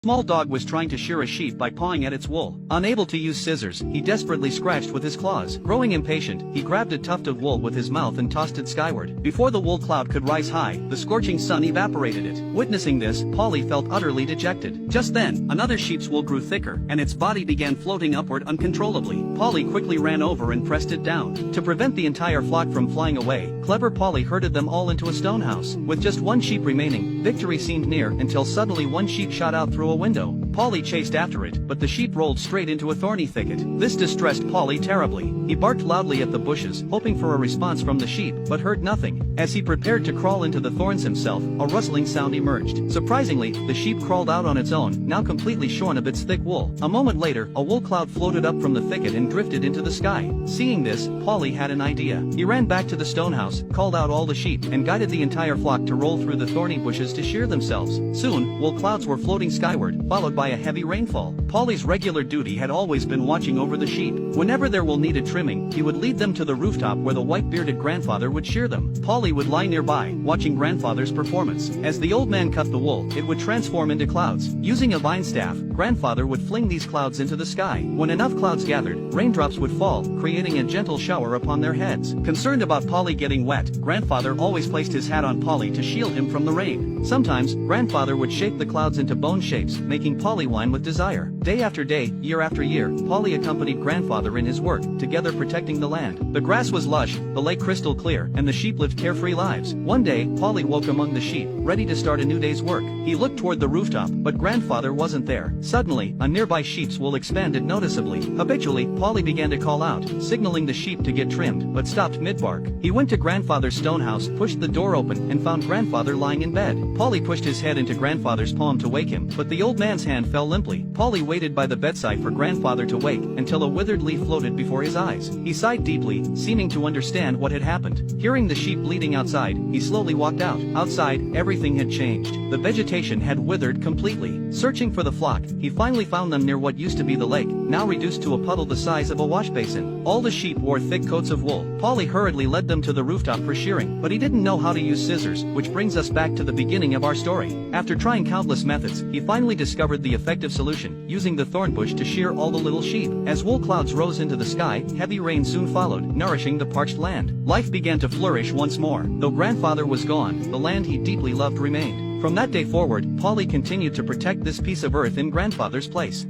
Small dog was trying to shear a sheep by pawing at its wool. Unable to use scissors, he desperately scratched with his claws. Growing impatient, he grabbed a tuft of wool with his mouth and tossed it skyward. Before the wool cloud could rise high, the scorching sun evaporated it. Witnessing this, Polly felt utterly dejected. Just then, another sheep's wool grew thicker, and its body began floating upward uncontrollably. Polly quickly ran over and pressed it down. To prevent the entire flock from flying away, clever Polly herded them all into a stone house. With just one sheep remaining, victory seemed near until suddenly one sheep shot out through a window. Polly chased after it, but the sheep rolled straight into a thorny thicket. This distressed Polly terribly. He barked loudly at the bushes, hoping for a response from the sheep, but heard nothing. As he prepared to crawl into the thorns himself, a rustling sound emerged. Surprisingly, the sheep crawled out on its own, now completely shorn of its thick wool. A moment later, a wool cloud floated up from the thicket and drifted into the sky. Seeing this, Polly had an idea. He ran back to the stone house, called out all the sheep, and guided the entire flock to roll through the thorny bushes to shear themselves. Soon, wool clouds were floating skyward, followed by a heavy rainfall. Polly's regular duty had always been watching over the sheep. Whenever their wool needed trimming, he would lead them to the rooftop where the white-bearded grandfather would shear them. Polly would lie nearby, watching grandfather's performance. As the old man cut the wool, it would transform into clouds. Using a vine staff, grandfather would fling these clouds into the sky. When enough clouds gathered, raindrops would fall, creating a gentle shower upon their heads. Concerned about Polly getting wet, grandfather always placed his hat on Polly to shield him from the rain. Sometimes, grandfather would shape the clouds into bone shapes, making Polly whine with desire. Day after day, year after year, Polly accompanied grandfather in his work, together protecting the land. The grass was lush, the lake crystal clear, and the sheep lived carefree lives. One day, Polly woke among the sheep, ready to start a new day's work. He looked toward the rooftop, but grandfather wasn't there. Suddenly, a nearby sheep's wool expanded noticeably. Habitually, Polly began to call out, signaling the sheep to get trimmed, but stopped mid-bark. He went to grandfather's stone house, pushed the door open, and found grandfather lying in bed. Polly pushed his head into grandfather's palm to wake him, but the old man's hand fell limply. Polly waited by the bedside for grandfather to wake, until a withered leaf floated before his eyes. He sighed deeply, seeming to understand what had happened. Hearing the sheep bleating outside, he slowly walked out. Outside, everything had changed. The vegetation had withered completely. Searching for the flock, he finally found them near what used to be the lake, now reduced to a puddle the size of a wash basin. All the sheep wore thick coats of wool. Polly hurriedly led them to the rooftop for shearing, but he didn't know how to use scissors, which brings us back to the beginning of our story. After trying countless methods, he finally discovered the effective solution, using the thorn bush to shear all the little sheep. As wool clouds rose into the sky, heavy rain soon followed, nourishing the parched land. Life began to flourish once more. Though grandfather was gone, the land he deeply loved remained. From that day forward, Polly continued to protect this piece of earth in grandfather's place.